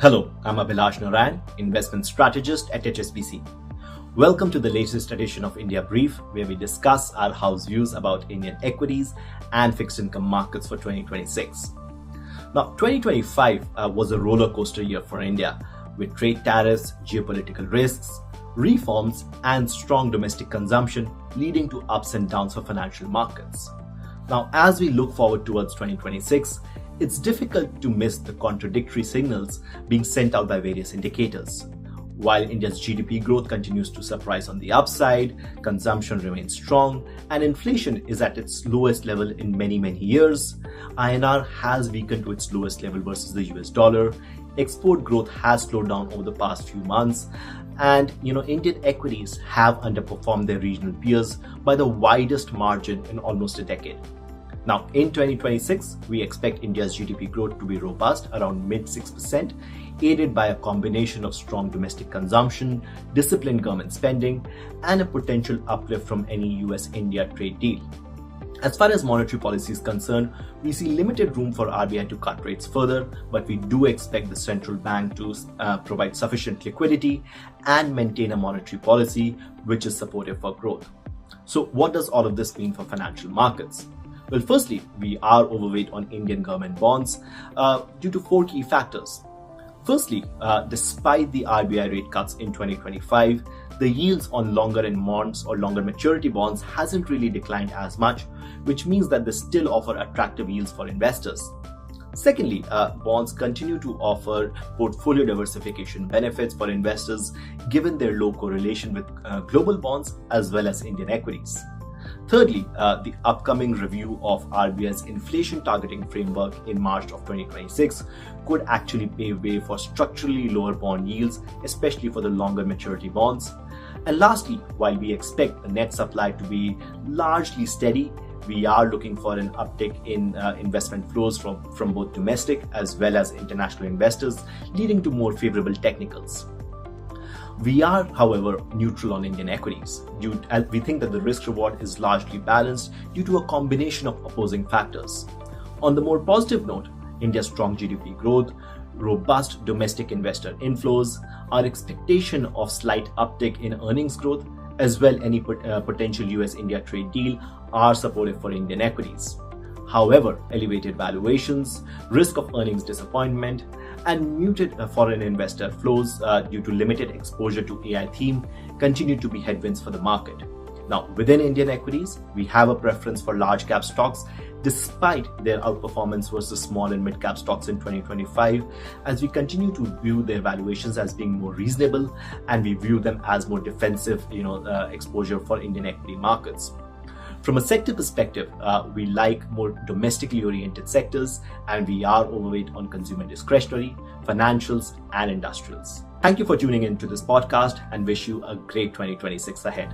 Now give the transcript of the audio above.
Hello, I'm Abhilash Narayan, investment strategist at HSBC. Welcome to the latest edition of India Brief, where we discuss our house views about Indian equities and fixed income markets for 2026. Now, 2025 was a roller coaster year for India, with trade tariffs, geopolitical risks, reforms, and strong domestic consumption leading to ups and downs for financial markets. Now, as we look forward towards 2026, it's difficult to miss the contradictory signals being sent out by various indicators. While India's GDP growth continues to surprise on the upside, consumption remains strong, and inflation is at its lowest level in many years, INR has weakened to its lowest level versus the US dollar, export growth has slowed down over the past few months, and Indian equities have underperformed their regional peers by the widest margin in almost a decade. Now, in 2026, we expect India's GDP growth to be robust, around mid 6%, aided by a combination of strong domestic consumption, disciplined government spending, and a potential uplift from any US-India trade deal. As far as monetary policy is concerned, we see limited room for RBI to cut rates further, but we do expect the central bank to provide sufficient liquidity and maintain a monetary policy which is supportive for growth. So, what does all of this mean for financial markets? Well, firstly, we are overweight on Indian government bonds due to four key factors. Firstly, despite the RBI rate cuts in 2025, the yields on longer end bonds or longer maturity bonds hasn't really declined as much, which means that they still offer attractive yields for investors. Secondly, bonds continue to offer portfolio diversification benefits for investors given their low correlation with global bonds as well as Indian equities. Thirdly, the upcoming review of RBI's inflation targeting framework in March of 2026 could actually pave way for structurally lower bond yields, especially for the longer maturity bonds. And lastly, while we expect the net supply to be largely steady, we are looking for an uptick in investment flows from both domestic as well as international investors, leading to more favorable technicals. We are, however, neutral on Indian equities. We think that the risk-reward is largely balanced due to a combination of opposing factors. On the more positive note, India's strong GDP growth, robust domestic investor inflows, our expectation of slight uptick in earnings growth, as well any potential US-India trade deal are supportive for Indian equities. However, elevated valuations, risk of earnings disappointment, and muted foreign investor flows due to limited exposure to AI theme continue to be headwinds for the market. Now, within Indian equities, we have a preference for large cap stocks despite their outperformance versus small and mid cap stocks in 2025, as we continue to view their valuations as being more reasonable and we view them as more defensive exposure for Indian equity markets. From a sector perspective, we like more domestically oriented sectors, and we are overweight on consumer discretionary, financials, and industrials. Thank you for tuning in to this podcast and wish you a great 2026 ahead.